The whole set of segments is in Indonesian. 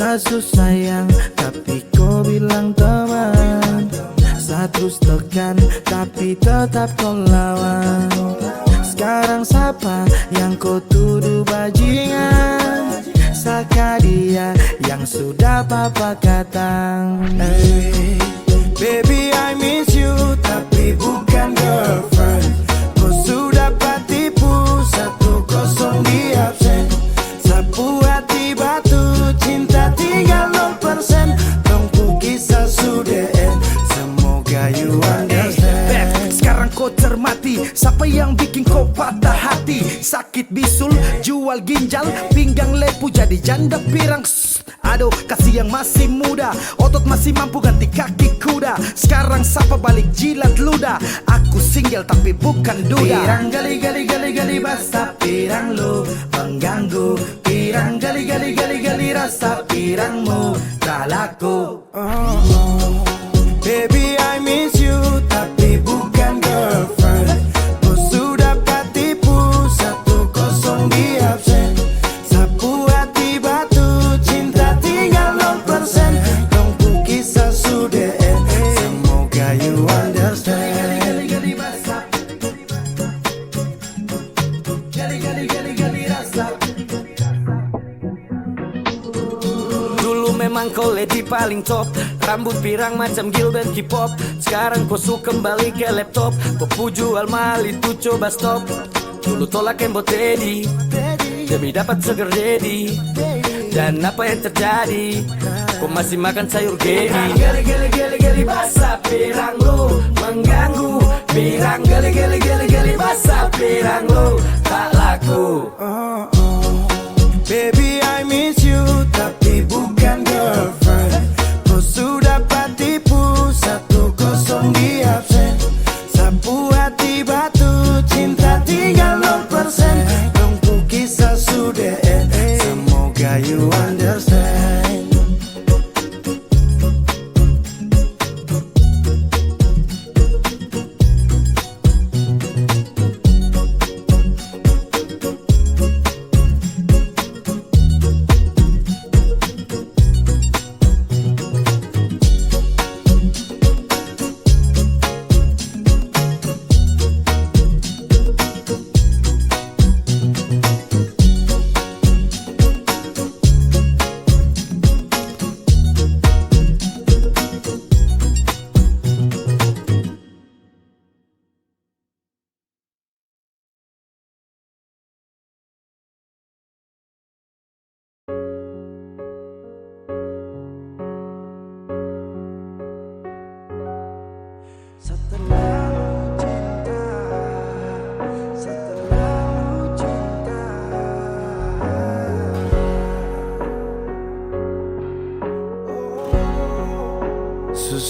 Sasu sayang tapi kau bilang teman, saya terus tekan tapi tetap kau lawan. Sekarang siapa yang kau tuduh bajingan? Saka dia yang sudah papa katang. Hey, baby I miss you tapi bukan girlfriend. Kau sudah patipu 1-0 di absen. Sapu hati batu cinta tinggal 0%. Tunggu kisah sudah end. Semoga you understand. Sekarang kau cermati, siapa yang bikin kau patah hati? Sakit bisul, jual ginjal, pinggang lepu jadi janda pirang. Aduh, kasih yang masih muda, otot masih mampu ganti kaki kuda. Sekarang siapa balik jilat ludah? Aku single tapi bukan duda. Pirang gali basta pirang lu mengganggu. Pirang gali rasa pirangmu tak laku. Baby I miss you tapi bukan girlfriend. Kau sudah patipu 1-0 di absen. Sapu hati batu cinta tinggal 0%. Tunggu kisah sudah end. Semoga you understand. Gali rasa. Dulu memang kau lady paling top, rambut pirang macam Gilbert K-pop. Sekarang kau suka kembali ke laptop, kau jual mahal itu coba stop. Dulu tolak embot Teddy demi dapat sugar daddy. Dan apa yang terjadi? Kau masih makan sayur gedi. Gali basah pirang lu mengganggu. Pirang gali basah pirang lu tak laku. Baby I miss you tapi bukan girlfriend. Kau sudah patipu 1-0 di absen. Sapu hati batu cinta tinggal 0%. Tunggu kisah sudah end. Semoga you understand.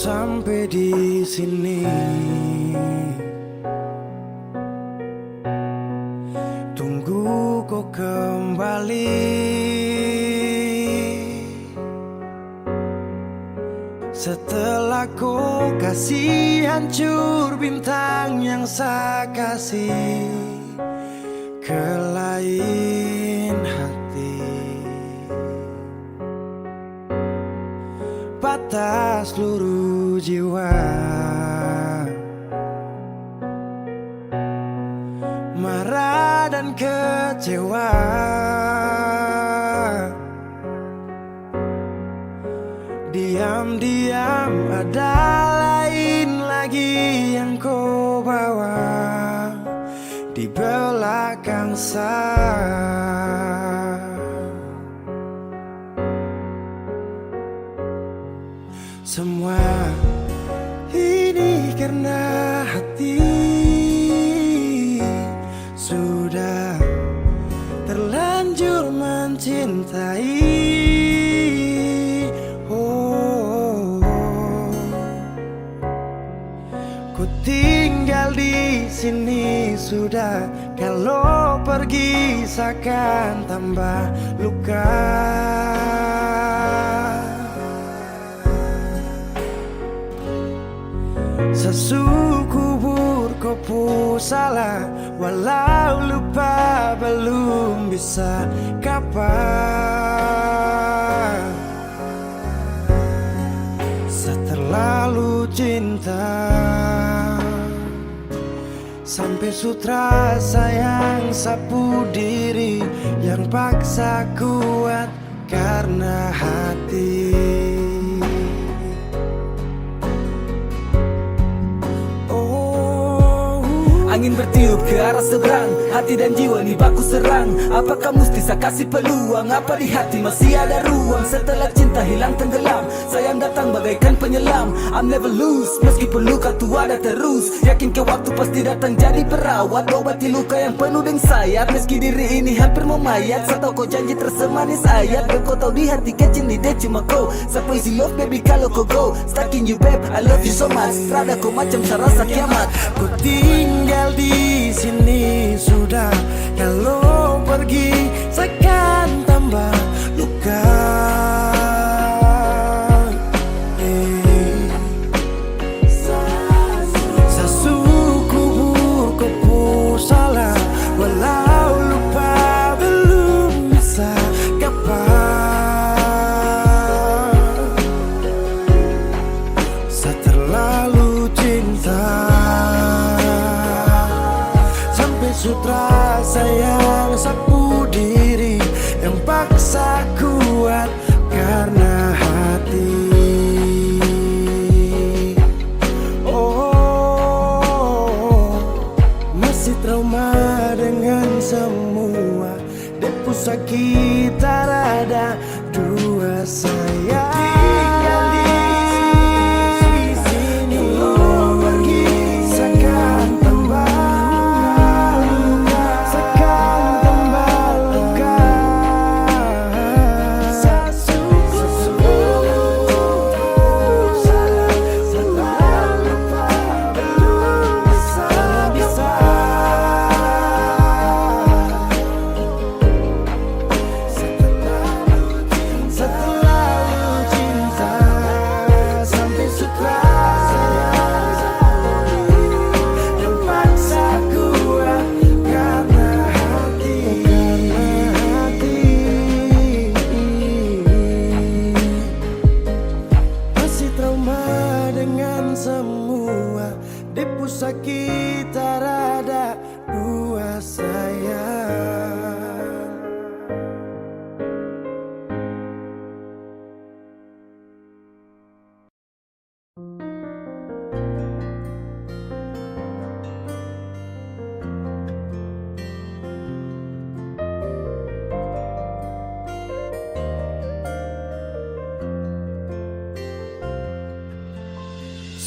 Sampai di sini tunggu kau kembali. Setelah kau kasih hancur bintang yang saya kasih ke lain hati. Patah seluruh jiwa, marah dan kecewa. Diam-diam ada lain lagi yang kau bawa di belakang saya. Semua ini karena hati sudah terlanjur mencintai. Oh, ku tinggal di sini sudah, kalau pergi seakan tambah luka. Sesukubur kopu salah, walau lupa belum bisa kapan. Seterlalu cinta sampai sutra sayang sapu diri yang paksa kuat karena hati. Angin bertiup ke arah seberang, hati dan jiwa nih baku serang. Apakah mesti saya kasih peluang? Apa di hati masih ada ruang? Setelah cinta hilang tenggelam, sayang datang bagaikan penyelam. I'm never lose, meskipun luka tu ada terus. Yakin ke waktu pasti datang jadi perawat, obati luka yang penuh dengan sayat. Meski diri ini hampir memayat, saya tahu kau janji tersemanis ayat. Dan kau tahu di hati kecil ni dia cuma kau. Siapa isi love baby kalau kau go, stuck in you babe, I love you so much. Rada kau macam serasa kiamat. Ku tinggal di sini sudah, kalau pergi seakan tambah luka. Sesukubur kopu salah, walau lupa belum bisa kapan. Seterlalu cinta sutra sayang sapu diri yang paksa kuat karena hati. Oh, masih trauma dengan semua depu sakit ada dua sayang. Tinggal di sini, kalau pergi seakan tambah semua depu sakit ada dua sayang.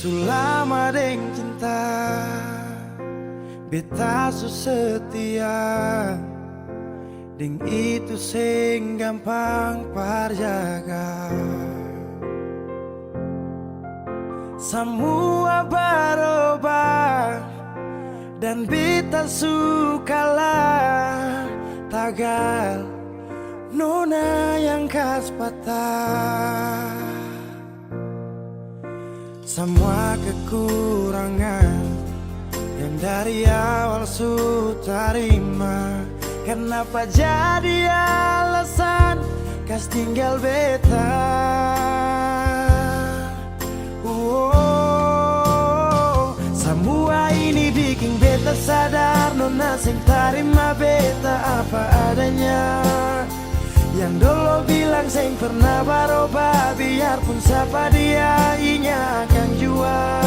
Sulama deng cinta beta su setia, deng itu sing gampang parjaga. Semua berubah dan beta sukalah tagal nona yang kas patah. Semua kekurangan yang dari awal su terima, kenapa jadi alasan kas tinggal beta? Semua ini bikin beta sadar nona sing terima beta apa adanya. Yang dulu bilang sing pernah berubah, biarpun siapa dia inya akan jua.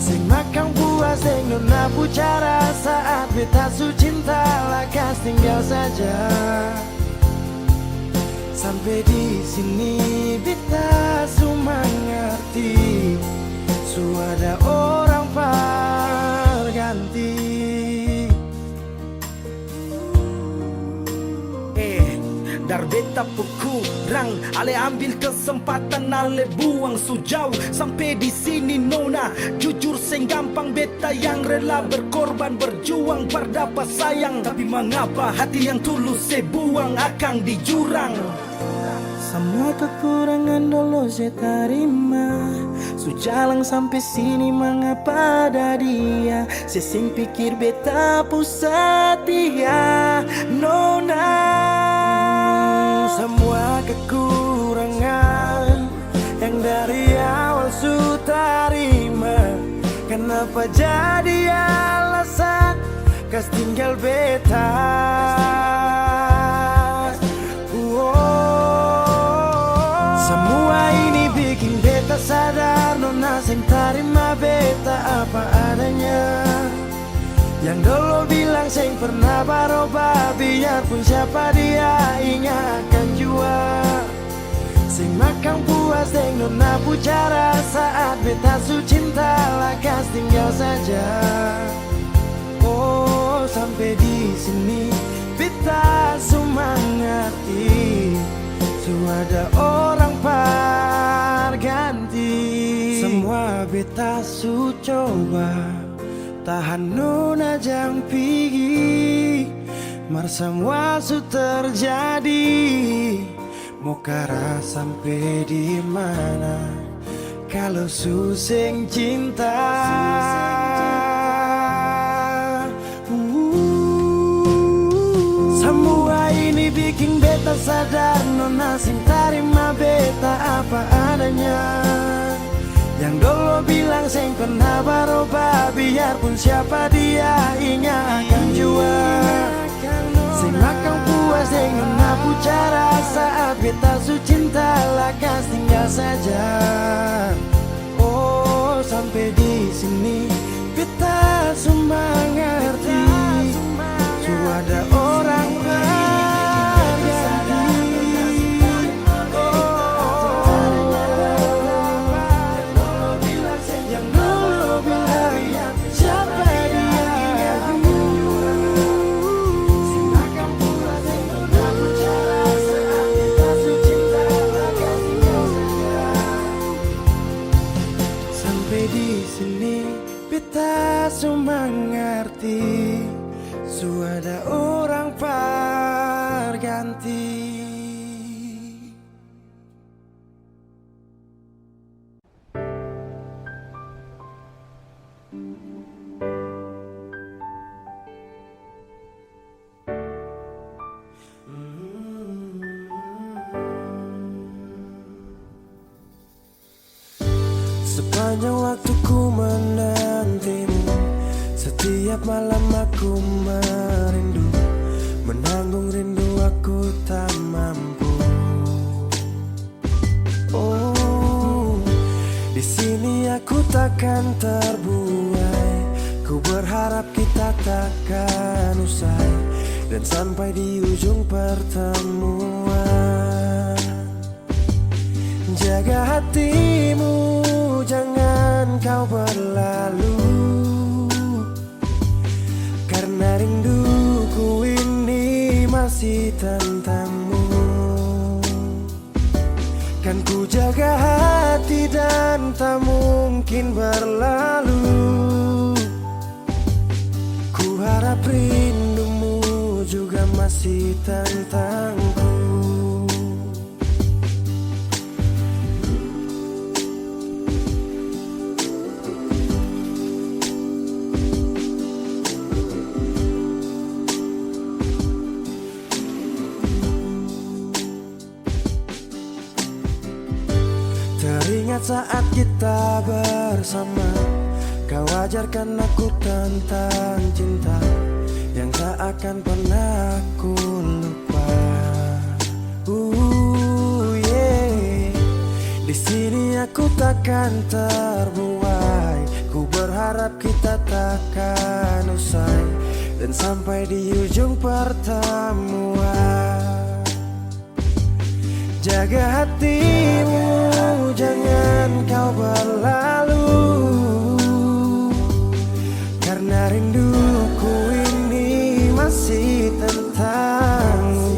Sing makan buah sing nona bicara saat beta su cinta lakas tinggal saja. Sampai di sini beta su mengerti, su ada orang perganti. Dar beta kurang, ale ambil kesempatan, ale buang sujauh. Sampai di sini nona, jujur seng gampang beta yang rela berkorban, berjuang berdapat sayang. Tapi mengapa hati yang tulus saya buang akang di jurang? Semua kekurangan dulu saya terima, sujalang sampai sini mengapa ada dia. Saya sing pikir beta pusat dia nona. Semua kekurangan yang dari awal su terima, kenapa jadi alasan kas tinggal beta? Semua ini bikin beta sadar, nona sing terima beta apa adanya. Yang dulu bilang sing pernah berubah, biarpun siapa dia ingat akan jua. Sing makan puas deng nona pucara, saat beta su cinta lakas tinggal saja. Oh sampai di sini beta su mengerti, su ada orang ganti. Semua beta su coba tahan nona jang pigi, mar semua su terjadi. Mau kara sampai di mana kalau su sing cinta? Semua ini bikin beta sadar, nona sing terima beta apa adanya. Yang dulu bilang sing pernah berubah, biarpun siapa dia ingat akan jua. Sing makan puas deng nona pucara, saat beta su cinta lakas tinggal saja. Oh sampai di sini beta su mengerti, su ada orang mengerti, su ada orang pengganti. Sepanjang waktu ku menantimu, setiap malam aku merindu, menanggung rindu aku tak mampu. Oh, di sini aku takkan terbuai, ku berharap kita takkan usai dan sampai di ujung pertemuan. Jaga hatimu, jangan kau berlalu, karena rinduku ini masih tentangmu. Kan ku jaga hati dan tak mungkin berlalu. Ku harap rindumu juga masih tentangku. Teringat saat kita bersama, kau ajarkan aku tentang cinta yang tak akan pernah aku lupa. Yeah. Di sini aku takkan terbuai, ku berharap kita takkan usai dan sampai di ujung pertemuan. Jaga hatimu, jangan kau berlalu, karena rinduku ini masih tentangmu.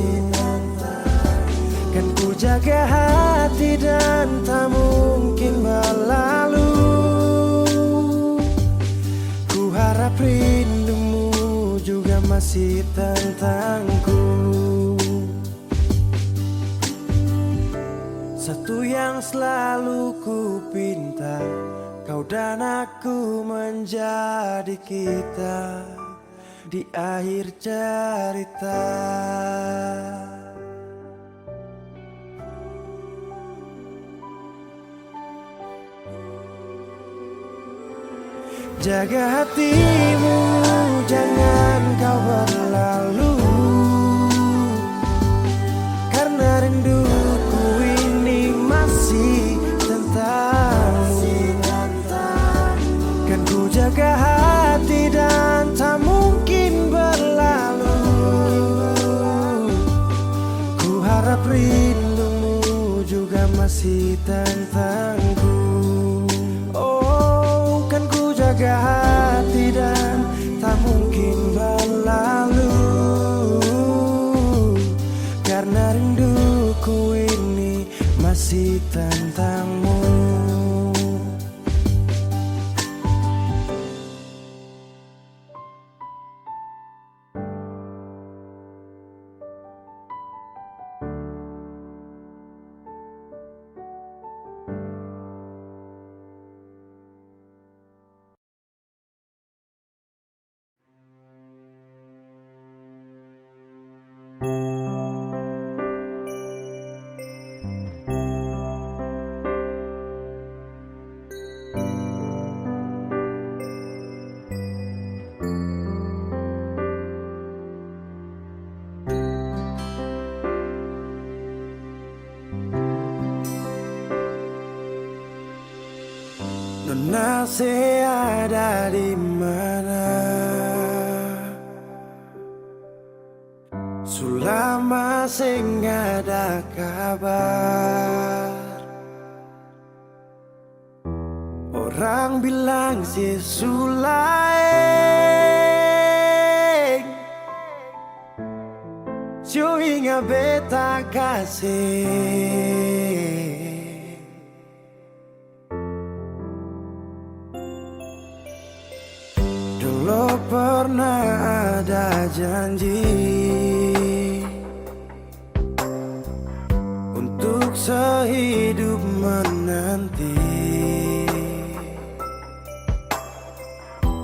jaga hati dan tak mungkin berlalu. Ku harap rindumu juga masih tentangku. Satu yang selalu ku pinta, kau dan aku menjadi kita di akhir cerita. Jaga hatimu, jangan kau berlalu, karena rinduku ini masih tentangmu. Kan ku jaga hati dan tak mungkin berlalu. Ku harap rindumu juga masih tentangku. Oh, kan ku jaga hati dan tak mungkin berlalu, karena rinduku ini masih tentangmu. Nona saya ada di mana? Sulama sing ada kabar. Orang bilang si Sulaeng Cuinga beta kasih. Dulu pernah ada janji untuk sehidup menanti.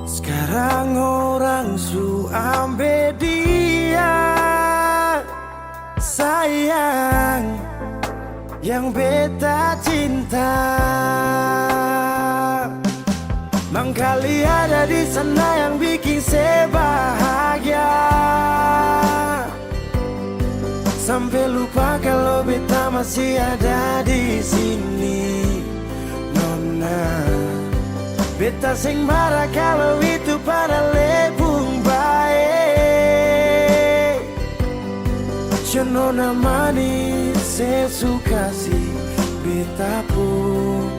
Sekarang orang su ambil dia, sayang, yang beta cinta. Mangkali ada di sana yang bikin saya bahagia, sampai lupa kalau beta masih ada di sini. Nona, beta sing marah kalau itu pada lebung baik. Nona manis, saya suka sih, beta pun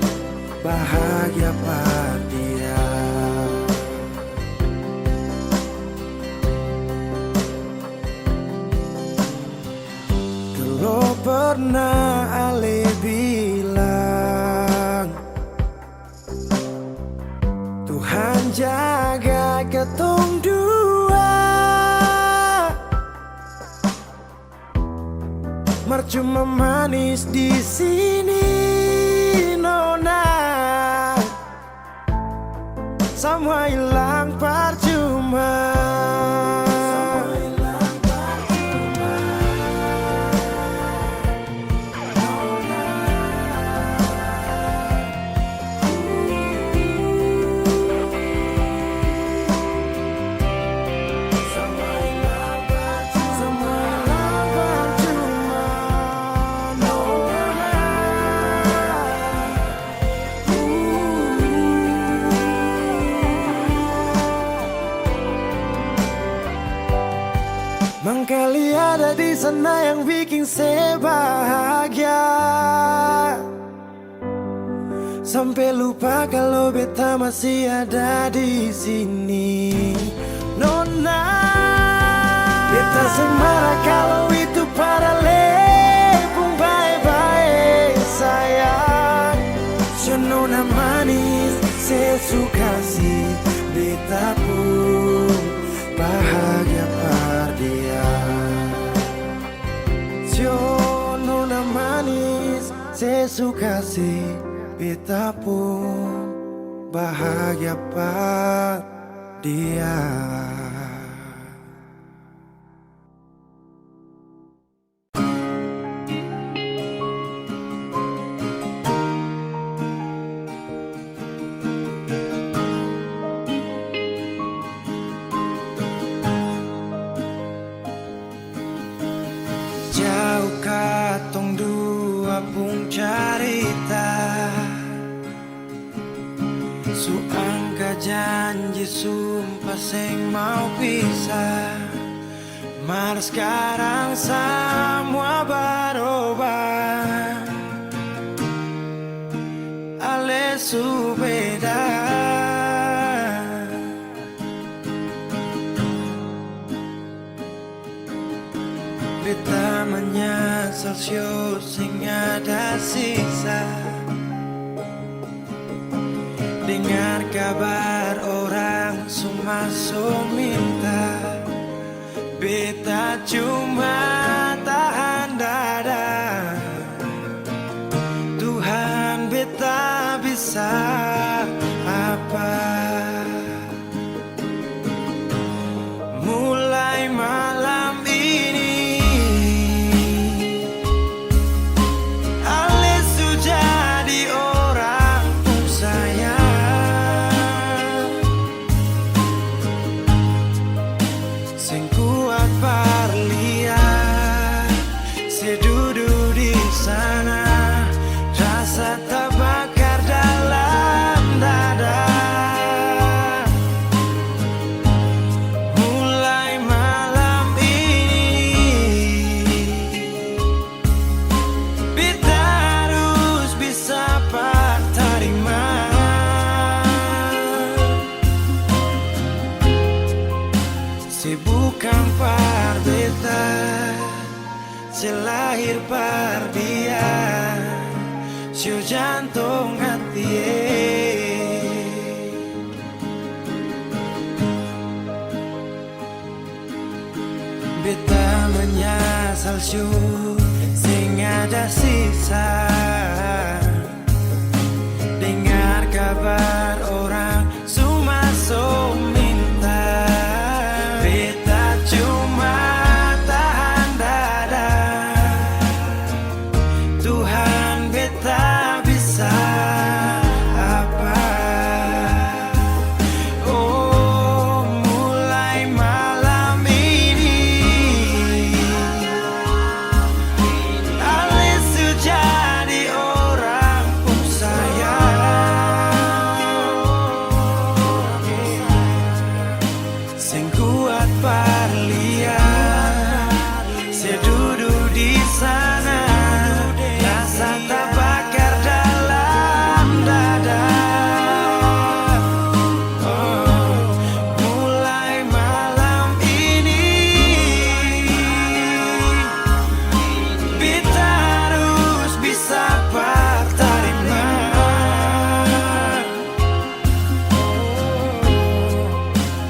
bahagia pada dia. Dulu pernah Ale bilang Tuhan jaga ketong dua, mercuma manis di sini. Nona, semua hilang percuma. Mangkali ada di sana yang bikin saya bahagia, sampai lupa kalau beta masih ada di sini. Nona, beta sing marah kalau itu para lebung bye-bye. suka sih beta pun bahagia pak dia. Jauh katong dua pun carita, su angka janji sumpah seng mau pisah. Mar sekarang semua berubah, ale su beda. Beta menyesal sio sing ada sisa. Dengar kabar orang semua minta, beta cuma tahan dada. Tuhan beta bisa apa? Mulai malam ini Ale sudah di orang pun sayang, sing kuat parlia, sedudu di sana, rasa terbakar dalam dada. Mulai malam ini beta harus bisa terima. Si bukan par beta, si lahir par dia, si jantung hati. Beta menyesal syu sing ada sisa. Dengar kabar orang semua minta, beta cuma tahan dada. Tuhan beta bisa apa? Oh, mulai malam ini Ale sudah di orang pun sayang, sing kuat parlia, sedudu di sana, rasa terbakar dalam dada. Oh, mulai malam ini beta harus bisa terima.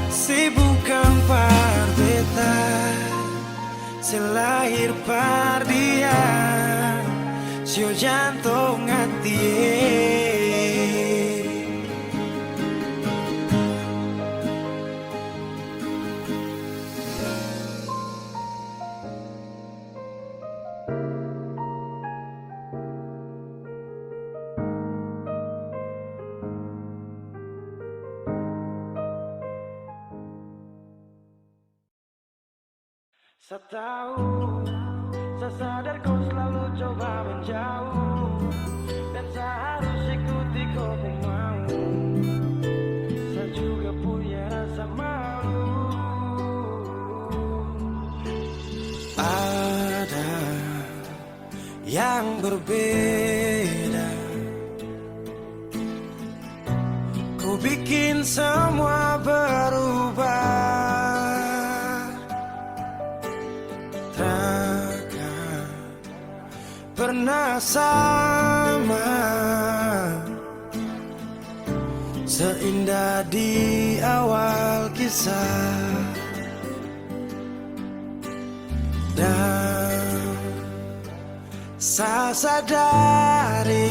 Si bukan par beta, si lahir par dia, si jantung hati. Setahu, saya sadar kau selalu coba menjauh, dan saya harus ikuti kau pun mau. Saya juga punya rasa malu. Ada yang berbeda, kau bikin semua berubah. Takkan pernah sama seindah di awal kisah. Dan Saya sadari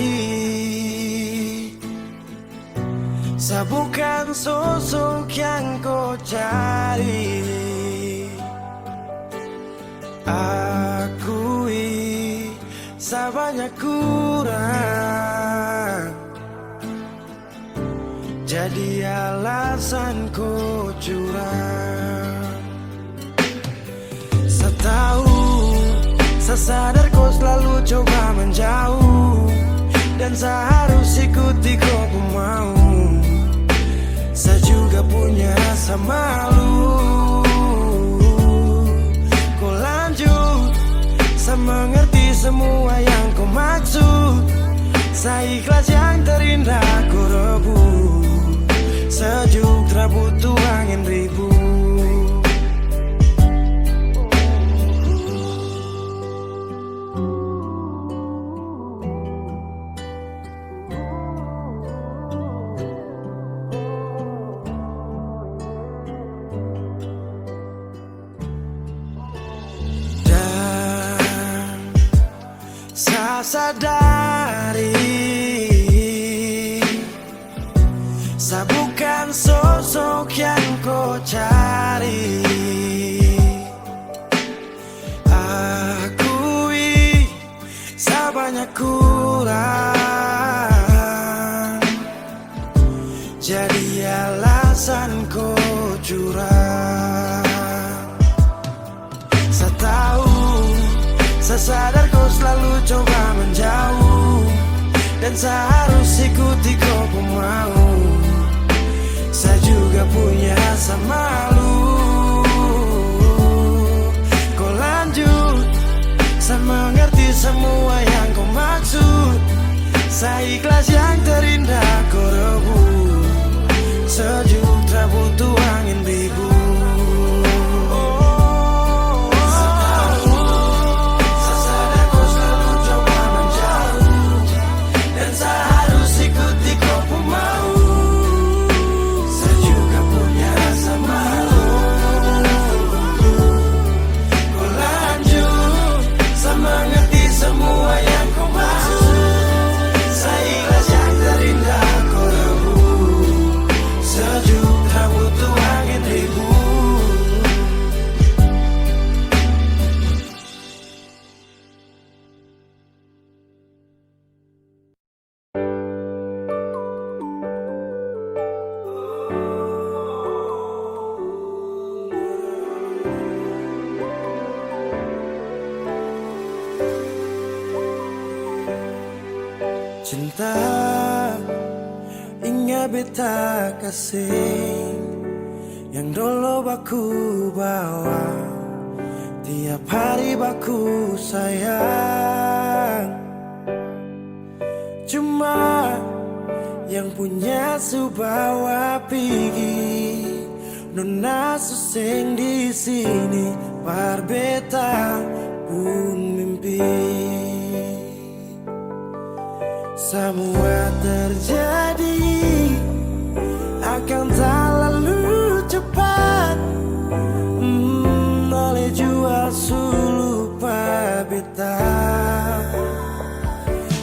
saya bukan sosok yang kau cari. Akui saya banyak kurang, jadi alasan kau curang. Saya tahu, saya sadar kau selalu coba menjauh, dan saya harus ikuti kau mau. Saya juga punya rasa malu. Kau lanjut, saya mengerti semua yang kau maksud. Saya ikhlas yang terindah kau rebut. Sejuk tak butuh angin ribut. Sadari saya bukan sosok yang kau cari. Akui saya banyak kurang, jadi alasan kau curang. Saya tahu, saya sadar kau selalu coba menjauh, dan saya harus ikuti kau mau. Saya juga punya rasa malu. Kau lanjut, saya mengerti semua yang kau maksud. Saya ikhlas yang terindah kau rebut. Sejuk tak butuh angin ribut. Cinta ingat beta kasih yang dulu baku bawa, tiap hari baku sayang. Cuma yang punya subawa pergi, nona suseng di sini, barbeta pun mimpi. Semua terjadi akan tak lalu cepat. Oleh jual sulupa beta.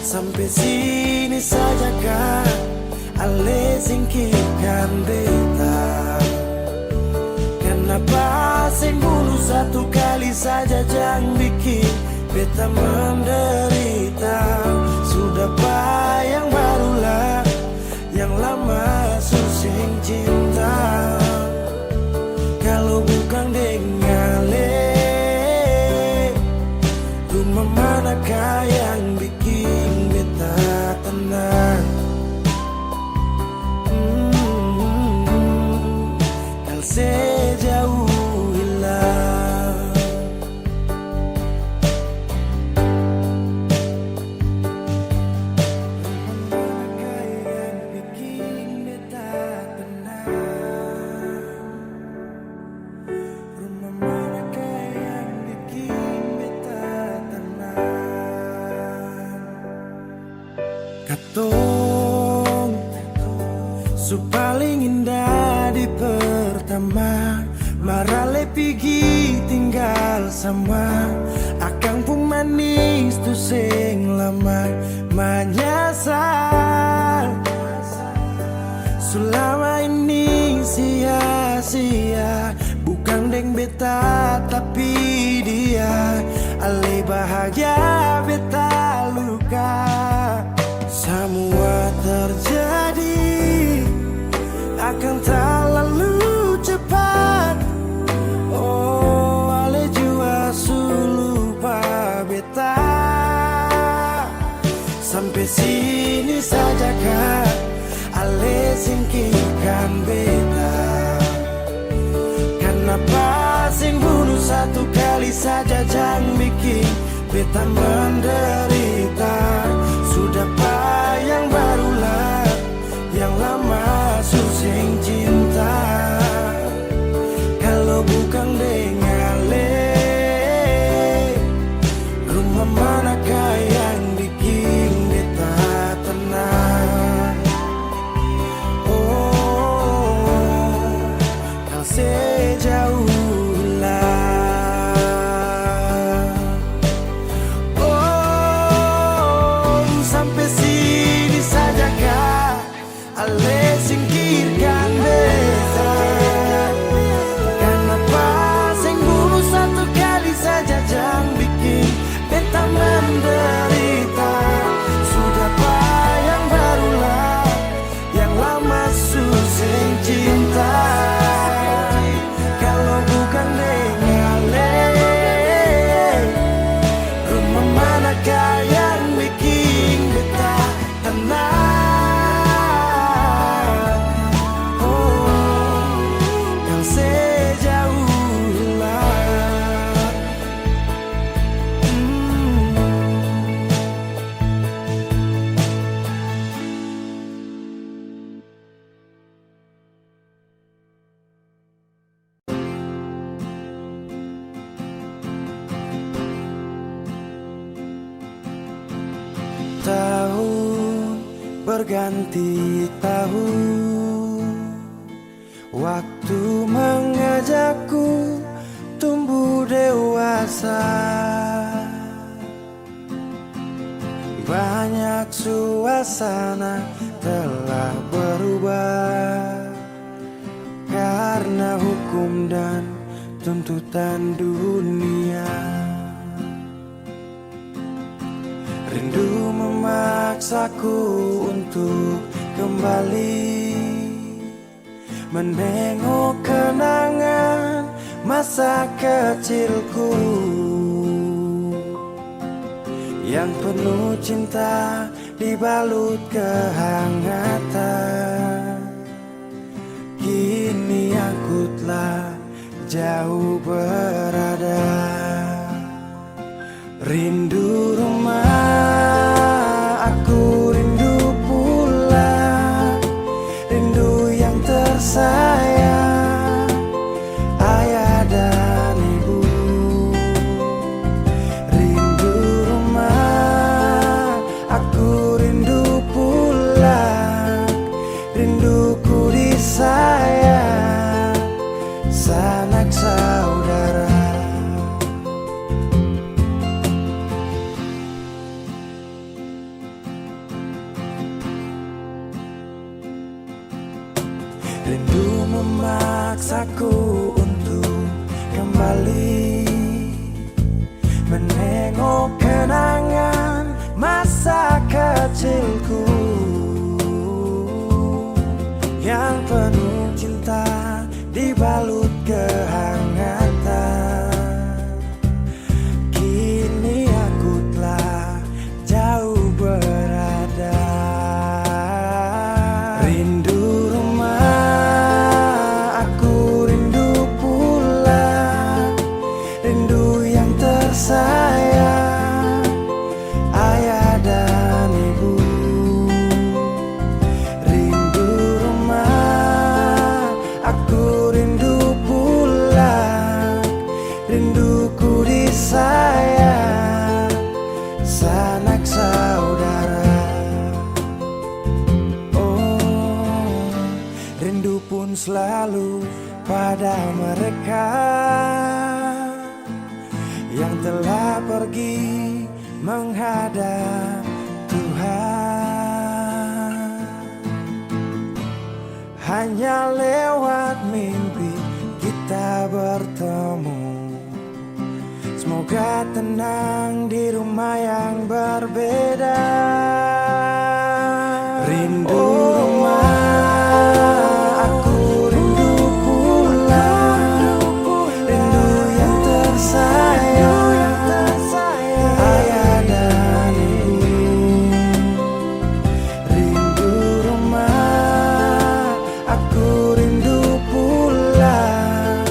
Sampai sini saja kan, ale singkirkan beta. Kenapa sing bunuh satu kali saja jangan bikin beta menderita. Sudah yang barulah, yang lama susing cinta. Kalau bukan dengan rumah manakah yang bikin beta tenang? Kalau sejauh hilang. Katong su paling indah di pertama, marale pigi tinggal sama akang pun maning wis tu sing lama menyesal. Selama ini sia-sia, bukan deng beta tapi dia. Ale bahagia beta luka. Semua terjadi akan terlalu cepat. Oh, ale jua lupa beta. Sampai sini saja kak, ale singkirkan beta. Kenapa sing bunuh satu kali saja, jangan bikin beta menderita. Sudah yang barulah, yang lama susing cinta. Kalau bukan dengan rumah manakah yang bikin beta tenang? Oh, kau sejauh ale singkirkan beta. Kenapa sing bunuh satu kali saja, jangan bikin beta menderita. Sudah yang barulah, yang lama susing cinta. Kalau bukan dengan rumah manakah yang bikin beta tenang? Tahun berganti tahun, waktu mengajakku tumbuh dewasa. Banyak suasana telah berubah karena hukum dan tuntutan dunia. Rindu memaksaku untuk kembali menengok kenangan masa kecilku yang penuh cinta dibalut kehangatan. Kini aku telah jauh berada. Rindu rumah, aku rindu pulang. Rindu yang tersayang, ayah dan ibu. Rindu rumah, aku rindu pulang. Rinduku disayang, sanak saudara. Rindu memaksaku untuk kembali menengok kenangan masa kecilku yang penuh cinta dibalut kehangatan. Kini aku telah jauh berada. Rindu rumah, aku rindu pulang. Rindu yang tersayang, ayah dan ibu. Rindu rumah, aku rindu pulang. Rinduku disayang, sanak saudara. Oh, rindu pun selalu pada mereka yang telah pergi menghadap Tuhan. Hanya lewat mimpi kita bertemu. Semoga tenang di rumah yang berbeda. Rindu rumah, aku rindu pulang. Rindu yang tersayang, ayah dan ibu. Rindu rumah, aku rindu pulang.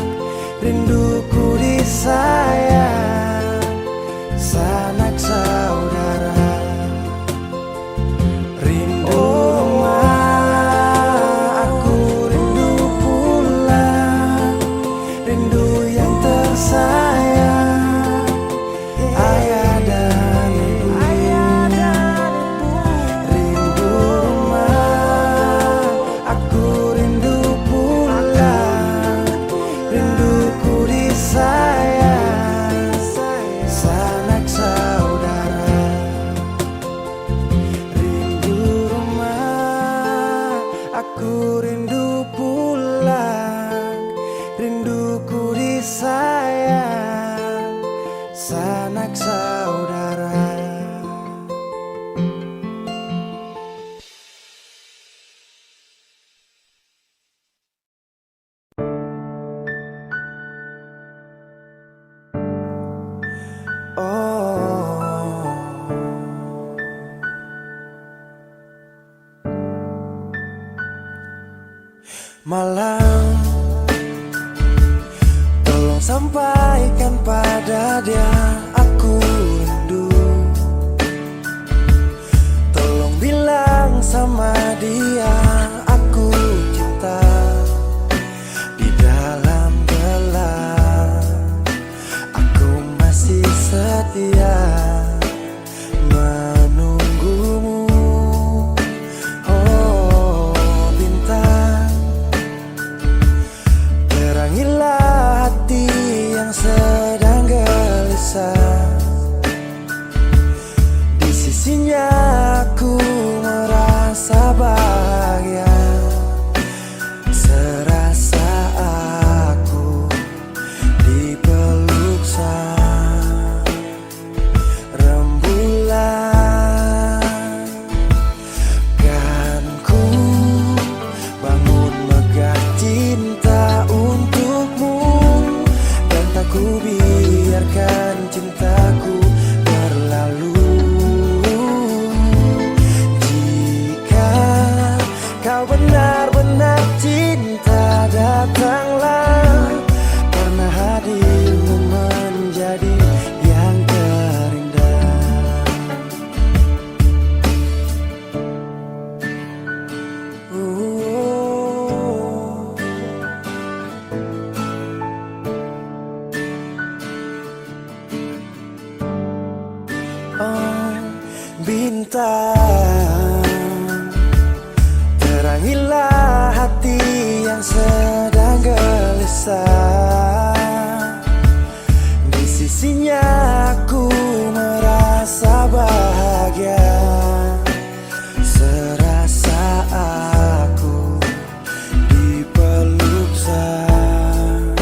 Rinduku disayang, sanak saudara. Rindu rumah, aku rindu pulang. Rindu yang tersayang, ayah dan ibu. Rindu rumah, aku rindu pulang. Rinduku disayang, sanak saudara. Rindu rumah, aku rindu pulang. Rinduku disayang, sanak saudara. Malam, tolong sampaikan pada dia aku rindu. Tolong bilang sama dia aku cinta. Di dalam gelap aku masih setia menunggumu. Oh bintang, terangilah hati yang sedang gelisah. Di sisinya aku merasa bahagia, serasa aku dipeluk sang rembulan. Kan ku bangun megah cinta untukmu, dan tak ku biarkan cintaku berlalu. Jika kau benar-benar cinta, datanglah, karena hadirmu menjadi yang terindah. Oh bintang, terangilah hati yang sedang gelisah. Di sisinya aku merasa bahagia, serasa aku dipeluk sang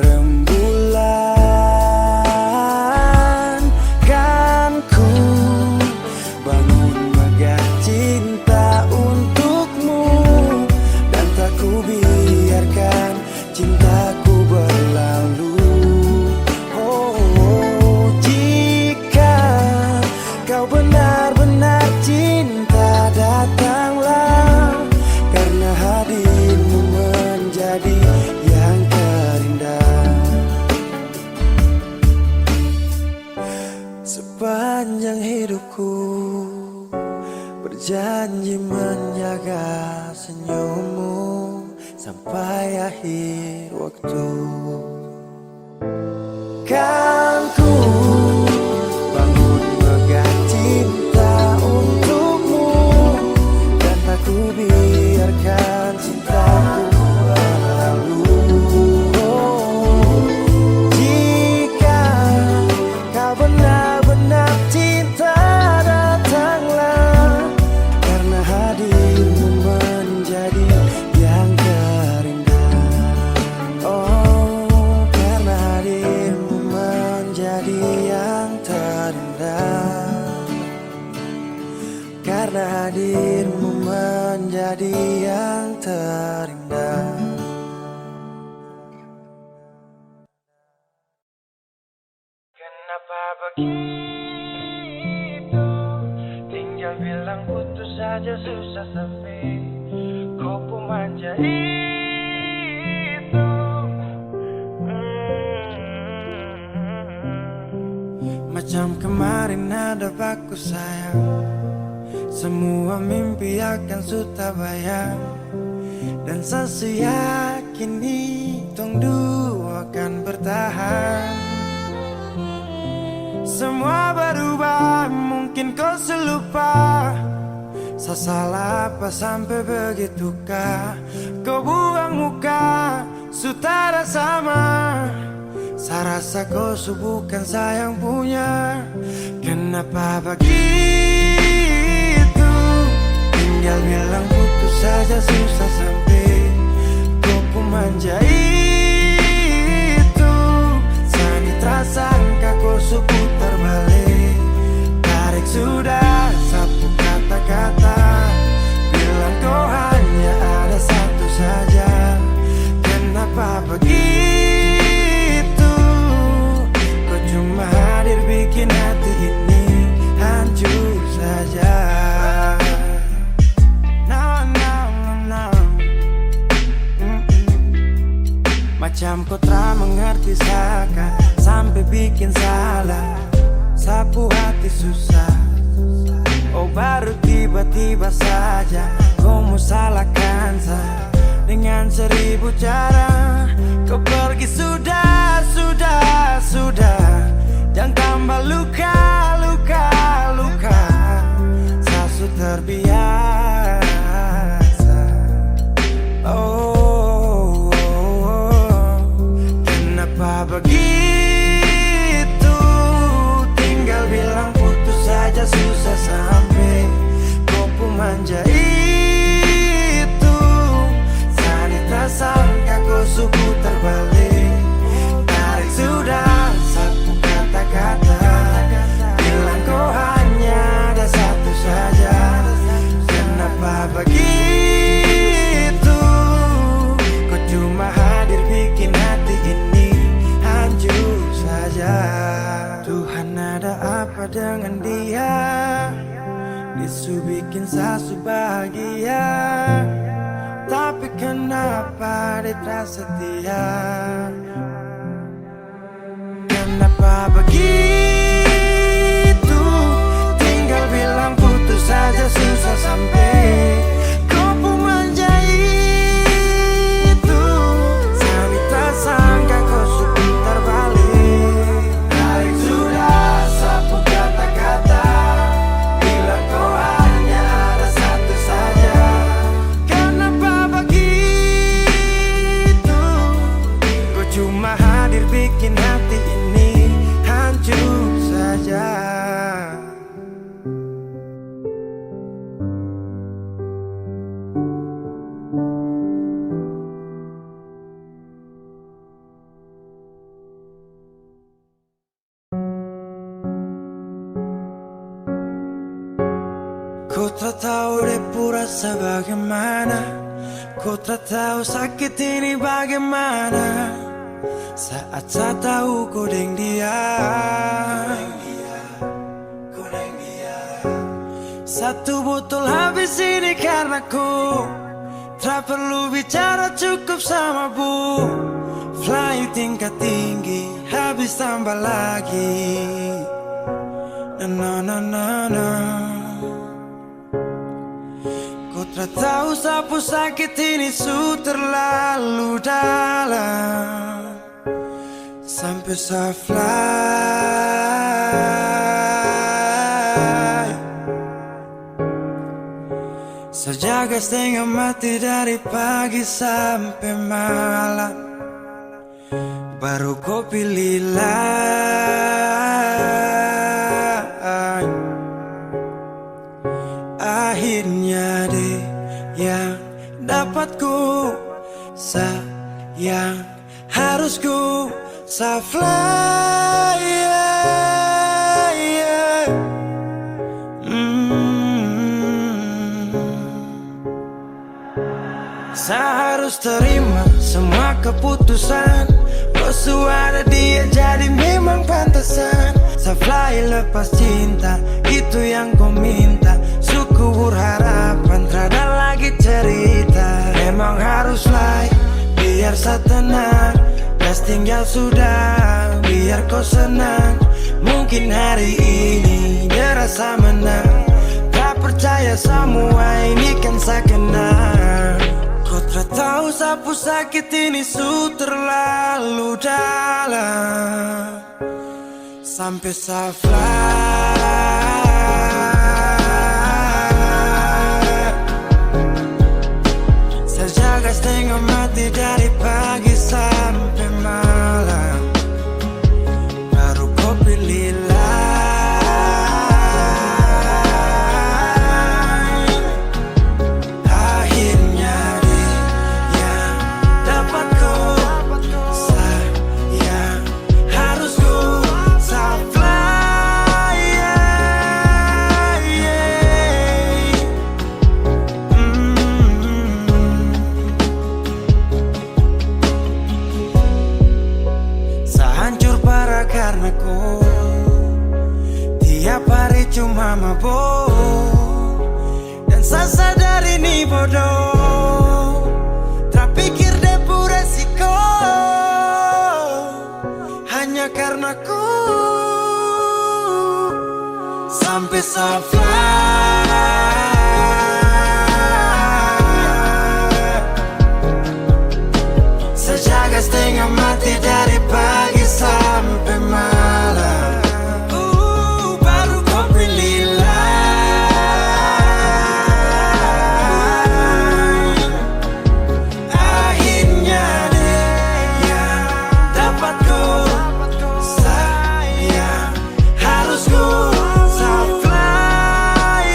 rembulan. Kan ku bangun megah cinta untukmu, dan tak ku biarkan cintaku berlalu. Oh jika kau benar-benar cinta, datanglah, karena hadirmu menjadi yang terindah. Sepanjang hidupku berjanji menjaga senyummu sampai akhir waktu. Kan ku bangun megah cinta untukmu, dan tak ku biarkan cintaku berlalu. Oh, jika kau benar-benar menjadi yang terindah, karena hadirmu menjadi yang terindah. Kenapa begitu? Tinggal bilang putus saja susah sampai kau pun manja itu. Macam kemarin ada baku sayang, semua mimpi akan sudah bayang, dan saya yakin tong dua akan bertahan. Semua berubah, mungkin kau selupa. Saya salah apa sampai begitukah? Kau buang muka, sutara sama. Saya rasa kau bukan saya yang punya. Kenapa begitu? Tinggal bilang putus saja susah sampai kau pun manja itu. Sani tersangka kau putar balik, tarik sudah sapu kata-kata, bilang kau hanya ada satu saja. Kenapa begitu? Kau cuma hadir bikin hati ini hancur saja. Macam kau tak mengerti saka, sampai bikin salah, sapu hati susah. Oh baru tiba-tiba saja kau mau salahkan saya dengan 1000 cara. Kau pergi sudah, jangan tambah luka. Saya sudah terbiasa. Oh, kenapa begitu? Tinggal bilang putus saja susah sampai kau pun manja itu. Sani tersangka kau putar balik, tarik sudah sapu kata-kata, bilang kau hanya ada satu saja. Kenapa begitu? Kau cuma hadir bikin hati ini hancur saja. Tuhan ada apa dengan dia? Disu bikin sasu bahagia, tapi kenapa dia tak setia? Kenapa begitu? Tinggal bilang putus saja susah sampai kau pun manja itu. Sani tersangka kau putar balik, tarik sudah sapu kata-kata, bilang kau hanya ada satu saja. Kenapa begitu? Kau cuma hadir bikin hati ini hancur saja. Ku tak tahu depu rasa bagaimana, ku tak tahu sakit ini bagaimana. Saat saya tahu ku deng dia, satu botol habis ini karena ku tak perlu bicara, cukup sama bu. Fly tingkat tinggi, habis tambah lagi. Na. Ku tak tahu sapu sakit ini su terlalu dalam, sampai saya fly. Saya jaga setengah mati dari pagi sampai malam, baru kau pilih lain. Akhirnya deh yang dapat ku sayang, harus ku fly. keputusan. Bosu ada dia jadi memang pantasan. Safly lepas cinta, itu yang kau minta. Syukur harapan, terada lagi cerita. Memang harus fly, biar saya tenang. Gas tinggal sudah, biar kau senang. Mungkin hari ini dia rasa menang. Tak percaya semua ini kan saya kenal. Kau tak tahu sapu sakit ini su terlalu dalam. Sampai saya fly. Saya jaga setengah mati dari pagi sampai malam. Baru kau pilih lain. Akhirnya dia dapat kau sayang. Harus kau fly. Sehancur parah karena kau tiap hari cuma mabuk. Dan saya sadar ini bodoh. Tak pikir depu resiko. Hanya karena ku sampai saya fly. Saya jaga setengah mati dari pagi sampai malam. Baru kau pilih lain. Akhirnya dia dapat kau sayang. Harus kau fly.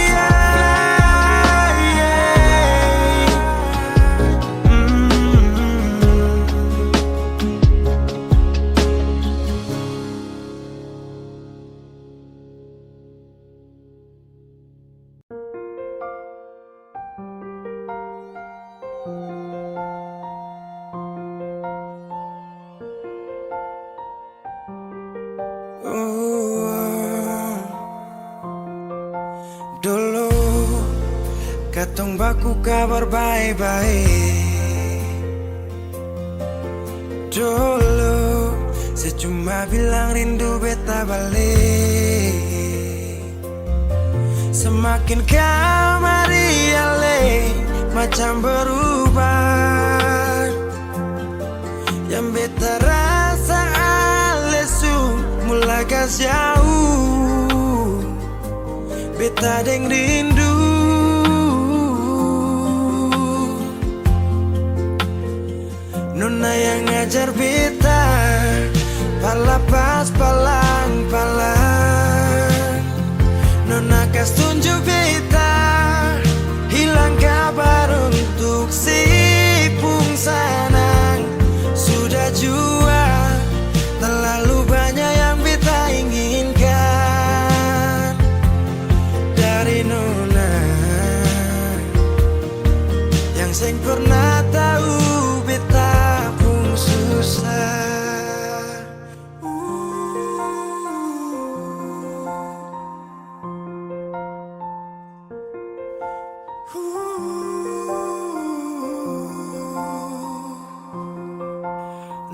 Dulu katong baku kabar baik-baik. Dulu saya cuma bilang rindu beta balik. Semakin kamari ale macam berubah. Yang beta rasa alesu mulai gas jauh. Beta deng rindu. Nona yang ngajar beta palapas palang-palang. Nona kas tunjuk beta hilang kabar untuk si pungsanang. Sudah jua terlalu banyak yang beta inginkan dari Nona yang seng pernah tahu beta pun susah.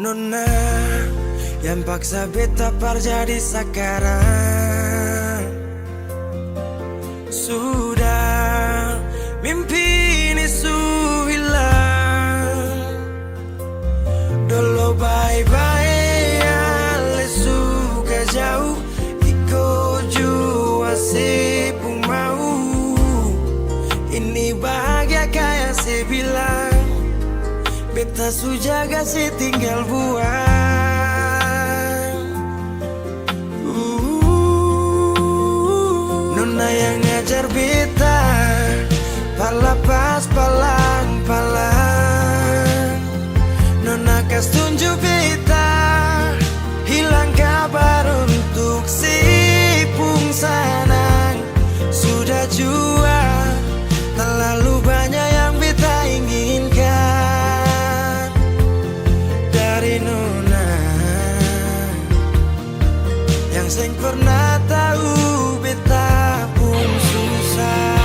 Nona yang paksa beta par jadi sekarang. Sudah mimpi ini su hilang. Dulu bye-bye ale suka jauh. Iko jua si pun mau. Ini bahagia kayak si bilang. Beta su jaga si tinggal buang. Nona yang ngajar beta palapas palang-palang. Nona kas tunjuk beta hilang kabar untuk si pungsanang. Sudah jua terlalu banyak yang beta inginkan sing pernah tahu beta pun susah.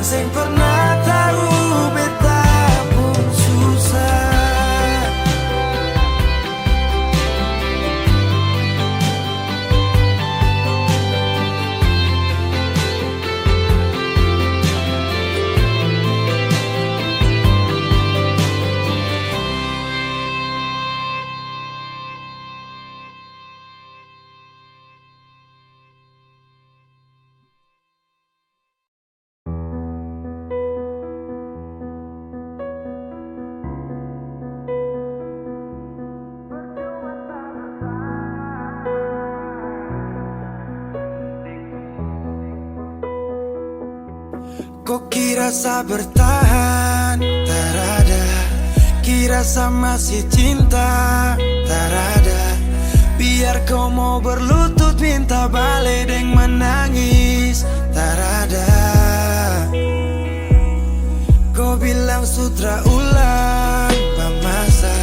Sing pernah tahu beta pun susah. Kok kira sa bertahan? Tarada. Kira sa masih cinta? Tarada. Biar kau mau berlutut minta balik deng menangis. Tarada. Kau bilang sutra ulang pemasa.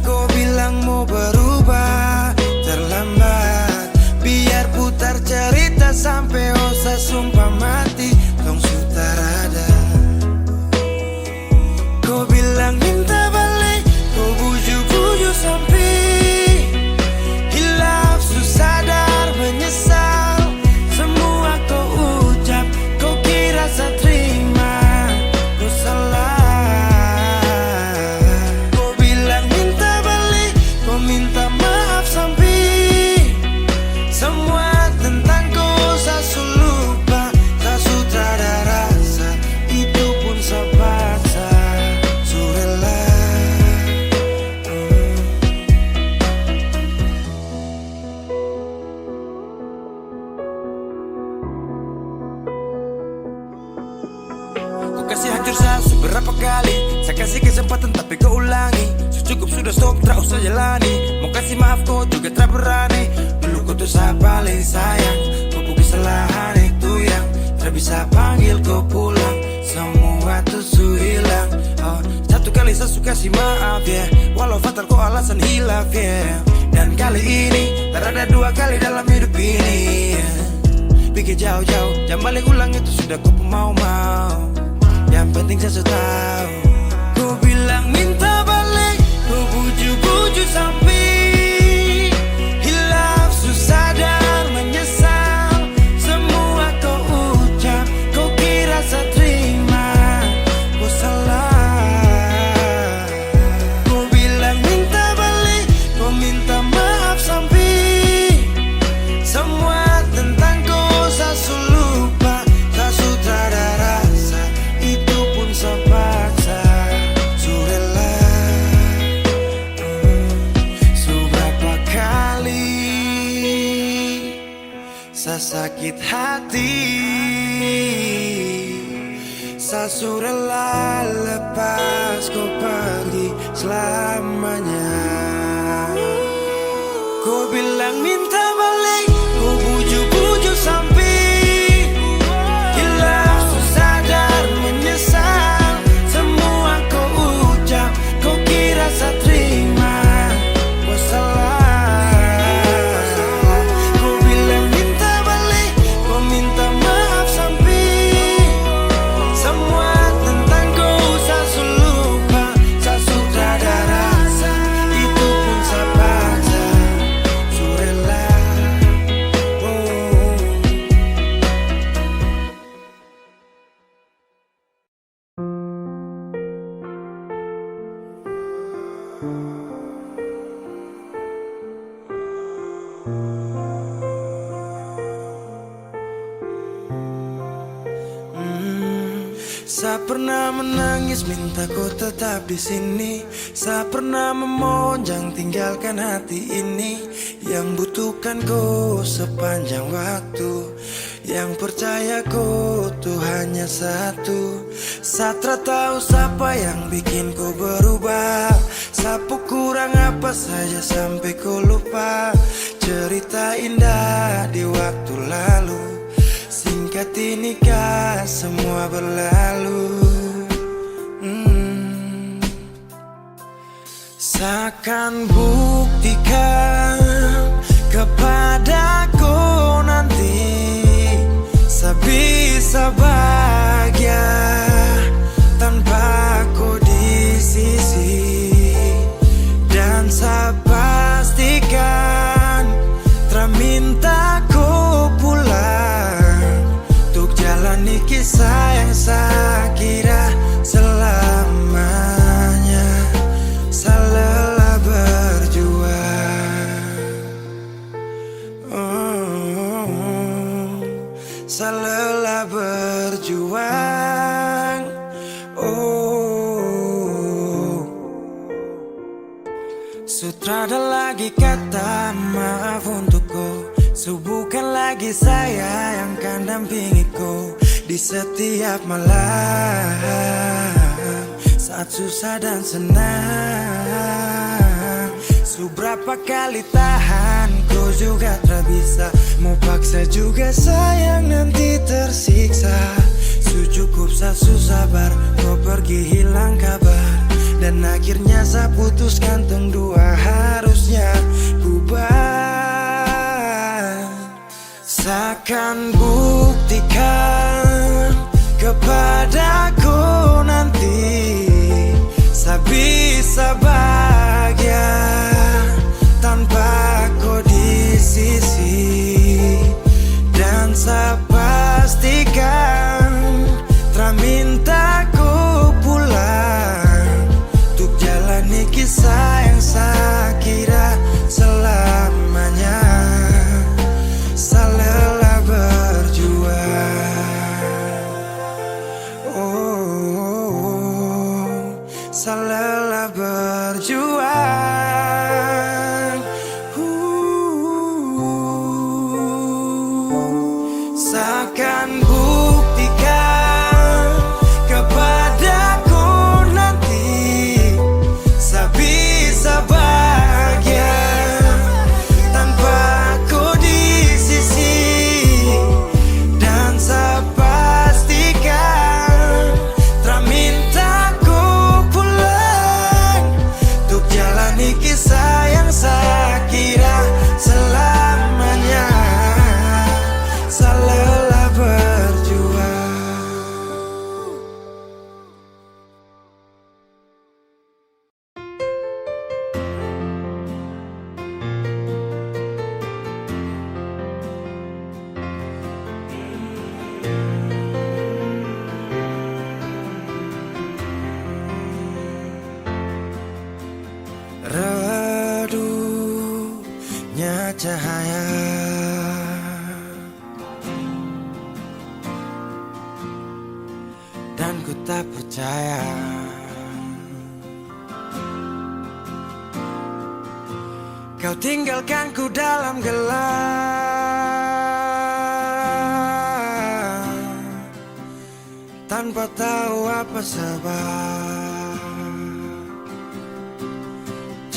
Kau bilang mau berubah terlambat. Biar putar cerita sampai osa sumpah mati. Tong sutarada. Kau bilang minta balik, kau bujuk-bujuk sampai hilaf sadar menyesal. Semua kau ucap, kau kira saya terima, kau salah. Kau bilang minta balik, kau minta maaf sampai semua tentang kau saya lupa. Kasih hancur saya seberapa kali. Saya kasih kesempatan tapi kau ulangi. Cukup sudah stop, tak usah jalani. Mau kasih maaf kau juga tak berani. Dulu kau tuh saya paling sayang. Kau bukan kesalahan itu yang tak bisa panggil kau pulang. Semua tuh su hilang. Oh, satu kali saya suka kasih maaf ya, walau fatal kau alasan hilaf ya. Dan kali ini tak ada dua kali dalam hidup ini ya. Pikir jauh-jauh, jangan balik ulang itu sudah kau mau-mau. Yang penting saya sudah tahu. Kau bilang minta balik, kau bujuk-bujuk sampai hilaf sadar menyesal. Semua kau ucap, kau kira saya terima, kau salah. Kau bilang minta balik, kau minta maaf sampai semua tentang kau saya lupa. Tak sudah ada rasa, itu pun sepaksa. Surela seberapa kali saya sakit hati. Saya surela lepas kau pergi selamanya. Kau bilang minta balik, kau bujuk-bujuk sampai hilaf sadar menyesal. Semua kau ucap, kau kira saya terima, kau salah. Kau bilang minta balik, kau minta maaf sampai semua tentang kau saya lupa. Saya sudah ada rasa, itu pun saya paksa. Surela Saya pernah menangis minta kau tetap di sini. Saya pernah memohon jangan tinggalkan hati ini. Yang butuhkan kau sepanjang waktu, yang percaya kau tuh hanya satu. Saya tahu siapa yang bikin kau berubah. Sapu kurang apa saja sampai kau lupa. Cerita indah di waktu lalu, singkat ini kah semua berlalu. Seakan buktikan kepadaku nanti saya bisa bahagia tanpa kau di sisi. Dan saya pastikan minta kau pulang untuk jalani kisah yang saya kira selamanya. Saya lelah berjuang, saya lelah berjuang. Sutrada lagi kata maaf untukku. Bukan lagi saya yang kan dampingi kau di setiap malam, saat susah dan senang. Seberapa kali tahan kau juga tak bisa. Mau paksa juga sayang nanti tersiksa. Cukup saya sabar kau pergi hilang kabar. Dan akhirnya saya putuskan tong dua harusnya bubar. Seakan buktikan kepadaku nanti saya bisa bahagia tanpa kau di sisi. Dan saya pastikan minta kau pulang untuk jalani kisah yang saya kira selamanya. Saya lelah berjuang, saya lelah berjuang. Seakan buktikan kepadaku nanti saya bisa bahagia tanpa kau di sisi. Dan saya pastikan minta kau pulang untuk jalani kisah yang saya kira selamanya. Saya lelah berjuang. Redupnya cahaya dan ku tak percaya kau tinggalkan ku dalam gelap tanpa tahu apa sebab.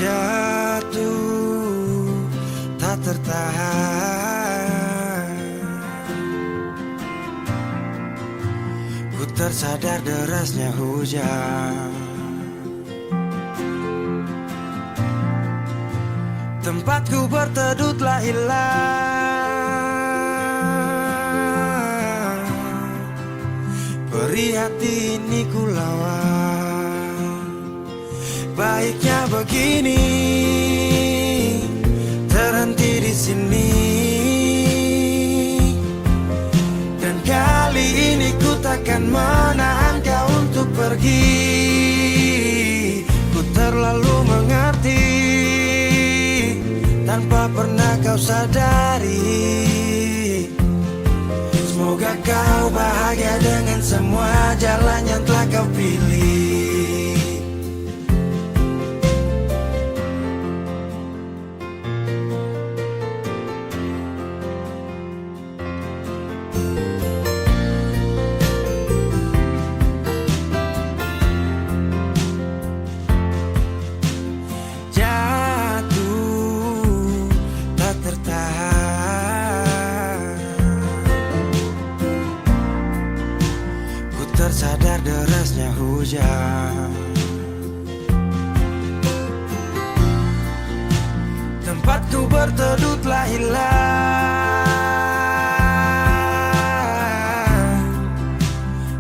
Jatuh tak tertahan, ku tersadar derasnya hujan. Tempatku berteduh telah hilang. Perih hati ini ku lawan. Baiknya begini, terhenti di sini. Dan kali ini ku takkan menahan kau untuk pergi. Ku terlalu mengerti tanpa pernah kau sadari. Semoga kau bahagia dengan semua jalannya. tersadar derasnya hujan. Tempatku berteduh telah hilang,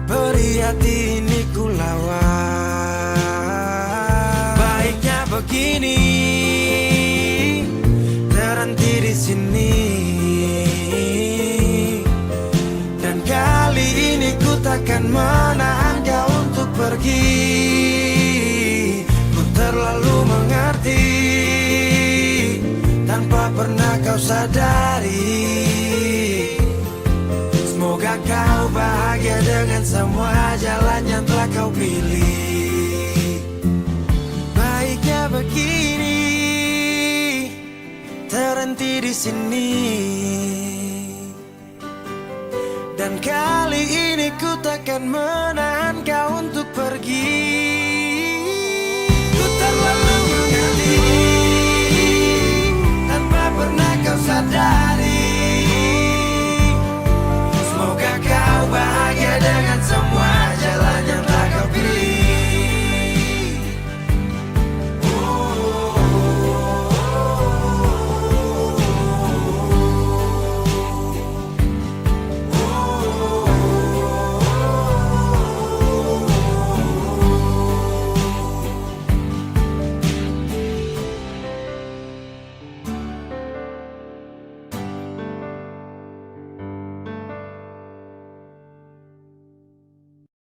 beri hati ini ku lawan. Baiknya begini, terhenti di sini. Dan kali ini ku takkan menahan kau untuk pergi. Ku terlalu mengerti tanpa pernah kau sadari. Semoga kau bahagia dengan semua jalan yang telah kau pilih. Baiknya begini, terhenti di sini. Dan kali ini ku takkan menahan kau untuk pergi. Ku terlalu mengerti tanpa pernah kau sadari.